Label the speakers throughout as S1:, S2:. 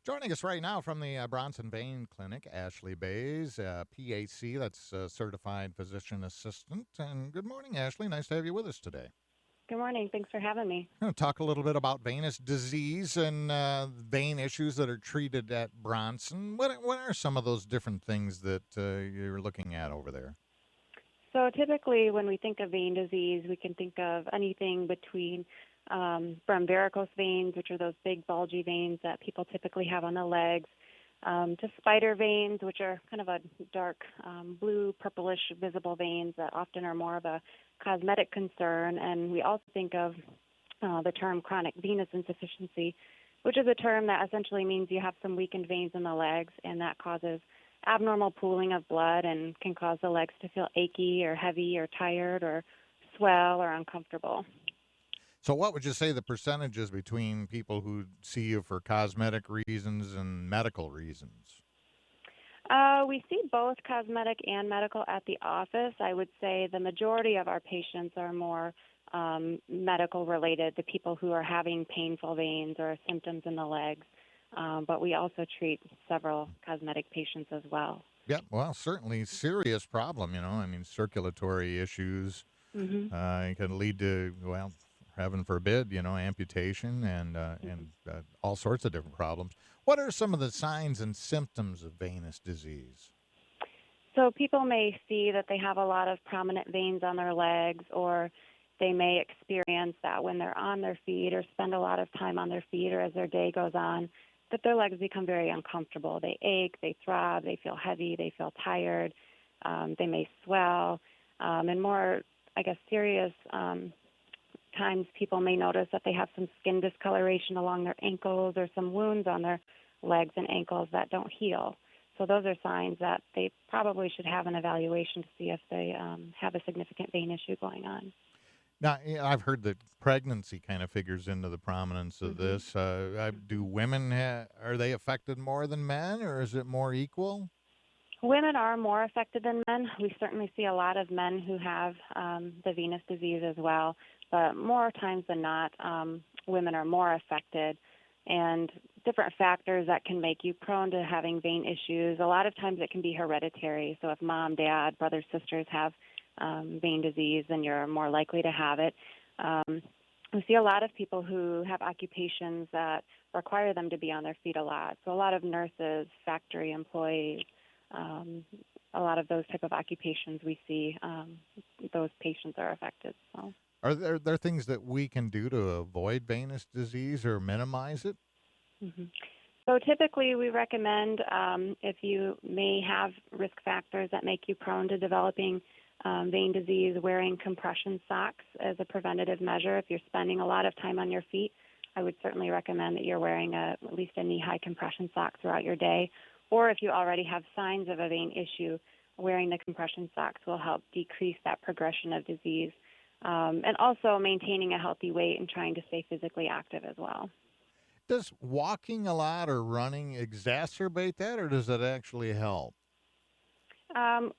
S1: Joining us right now from the Bronson Vein Clinic, Ashley Bays, PAC, that's Certified Physician Assistant. And good morning, Ashley. Nice to have you with us today.
S2: Good morning. Thanks for having me.
S1: I'm going to talk a little bit about venous disease and vein issues that are treated at Bronson. What are some of those different things that you're looking at over there?
S2: So typically when we think of vein disease, we can think of anything between from varicose veins, which are those big bulgy veins that people typically have on the legs, to spider veins, which are kind of a dark blue, purplish visible veins that often are more of a cosmetic concern. And we also think of the term chronic venous insufficiency, which is a term that essentially means you have some weakened veins in the legs, and that causes abnormal pooling of blood and can cause the legs to feel achy or heavy or tired or swell or uncomfortable.
S1: So, what would you say the percentages between people who see you for cosmetic reasons and medical reasons?
S2: We see both cosmetic and medical at the office. I would say the majority of our patients are more medical related, the people who are having painful veins or symptoms in the legs. But we also treat several cosmetic patients as well.
S1: Yeah, well, certainly serious problem, I mean, circulatory issues.
S2: hmm
S1: It can lead to, well, heaven forbid, amputation and all sorts of different problems. What are some of the signs and symptoms of venous disease?
S2: So people may see that they have a lot of prominent veins on their legs, or they may experience that when they're on their feet or spend a lot of time on their feet or as their day goes on, that their legs become very uncomfortable. They ache, they throb, they feel heavy, they feel tired, they may swell. And more, I guess, serious times people may notice that they have some skin discoloration along their ankles or some wounds on their legs and ankles that don't heal. So those are signs that they probably should have an evaluation to see if they have a significant vein issue going on.
S1: Now, I've heard that pregnancy kind of figures into the prominence of
S2: hmm
S1: this. Do women, are they affected more than men, or is it more equal?
S2: Women are more affected than men. We certainly see a lot of men who have the venous disease as well, but more times than not, women are more affected. And different factors that can make you prone to having vein issues. A lot of times it can be hereditary. So if mom, dad, brothers, sisters have vein disease, then you're more likely to have it. We see a lot of people who have occupations that require them to be on their feet a lot. So a lot of nurses, factory employees, a lot of those type of occupations we see, those patients are affected. So.
S1: Are there things that we can do to avoid venous disease or minimize it?
S2: hmm So typically we recommend if you may have risk factors that make you prone to developing vein disease, wearing compression socks as a preventative measure. If you're spending a lot of time on your feet, I would certainly recommend that you're wearing at least a knee-high compression sock throughout your day. Or if you already have signs of a vein issue, wearing the compression socks will help decrease that progression of disease. And also maintaining a healthy weight and trying to stay physically active as well.
S1: Does walking a lot or running exacerbate that, or does it actually help?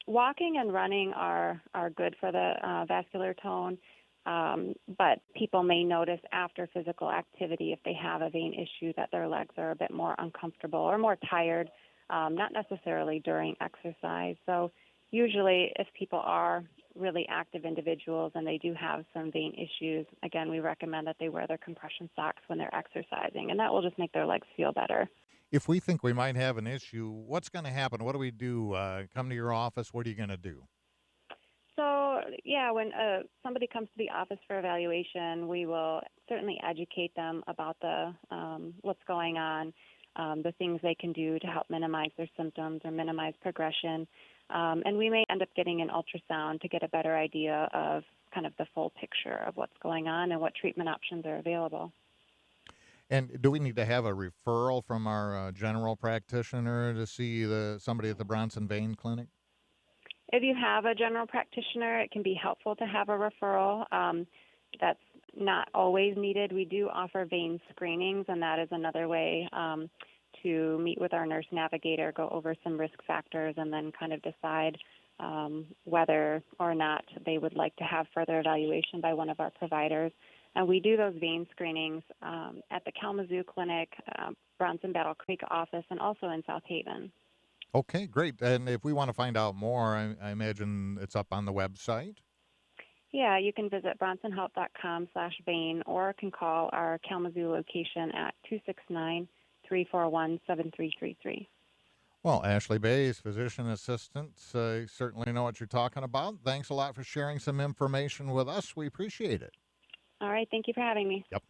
S2: Walking and running are good for the vascular tone, but people may notice after physical activity if they have a vein issue that their legs are a bit more uncomfortable or more tired, not necessarily during exercise. So usually if people are really active individuals and they do have some vein issues, again, we recommend that they wear their compression socks when they're exercising, and that will just make their legs feel better.
S1: If we think we might have an issue, what's going to happen? What do we do? Come to your office? What are you going to do?
S2: So, yeah, when somebody comes to the office for evaluation, we will certainly educate them about the what's going on, the things they can do to help minimize their symptoms or minimize progression. And we may end up getting an ultrasound to get a better idea of kind of the full picture of what's going on and what treatment options are available.
S1: And do we need to have a referral from our general practitioner to see somebody at the Bronson Vein Clinic?
S2: If you have a general practitioner, it can be helpful to have a referral. That's not always needed. We do offer vein screenings, and that is another way to meet with our nurse navigator, go over some risk factors, and then kind of decide whether or not they would like to have further evaluation by one of our providers. And we do those vein screenings at the Kalamazoo Clinic Bronson Battle Creek office and also in South Haven.
S1: Okay, great. And if we want to find out more, I imagine it's up on the website.
S2: Yeah, you can visit bronsonhealth.com/Vain or can call our Kalamazoo location at 269-341-7333.
S1: Well, Ashley Bays, physician assistant, certainly know what you're talking about. Thanks a lot for sharing some information with us. We appreciate it.
S2: All right, thank you for having me.
S1: Yep.